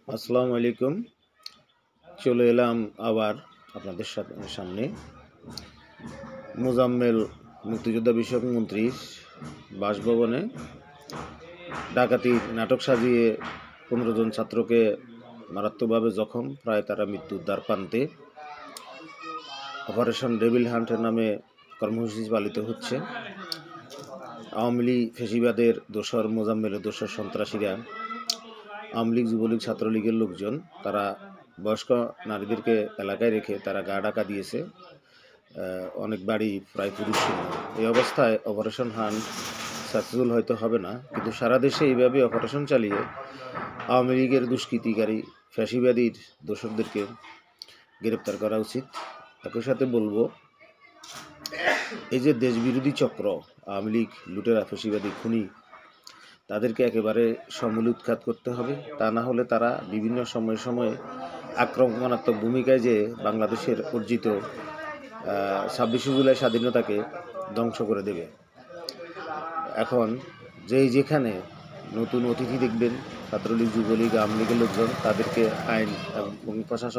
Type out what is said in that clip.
আসসালামু আলাইকুম। চলে এলাম আবার আপনাদের সামনে। মোজাম্মেল মুক্তিযোদ্ধা বিষয়ক মন্ত্রীর বাসভবনে ডাকাতির নাটক সাজিয়ে 15 জন ছাত্রকে মারাত্মকভাবে জখম, প্রায় তারা মৃত্যুর দ্বার প্রান্তে। অপারেশন ডেভিল হান্টের নামে কর্মসূচি পালিত হচ্ছে। আওয়ামী লীগ ফেসিবাদের দোসর, মোজাম্মেলের দোসর সন্ত্রাসীরা, আওয়ামী লীগ, যুবলীগ, ছাত্রলীগের লোকজন, তারা বয়স্ক নারীদেরকে এলাকায় রেখে তারা গা ঢাকা দিয়েছে। অনেক বাড়ি প্রায় পুরুষ শূন্য। এই অবস্থায় অপারেশন হান্ট সাকসেসফুল হয়তো হবে না, কিন্তু সারা দেশে এইভাবে অপারেশন চালিয়ে আওয়ামী লীগের দুষ্কৃতিকারী ফ্যাসিবাদীর দোসরদেরকে গ্রেপ্তার করা উচিত। একই সাথে বলবো, এই যে দেশবিরোধী চক্র, আওয়ামী লীগ, লুটেরা, ফ্যাসিবাদী, খুনি, তাদেরকে একেবারে সমূলে উৎখাত করতে হবে। তা না হলে তারা বিভিন্ন সময়ে আক্রমণাত্মক ভূমিকায় যে বাংলাদেশের অর্জিত 26শে জুলাই স্বাধীনতাকে ধ্বংস করে দেবে। এখন যেখানে নতুন অতিথি দেখবেন, ছাত্রলীগ, যুবলীগ, আওয়ামী লীগের লোকজন, তাদেরকে আইন এবং প্রশাসন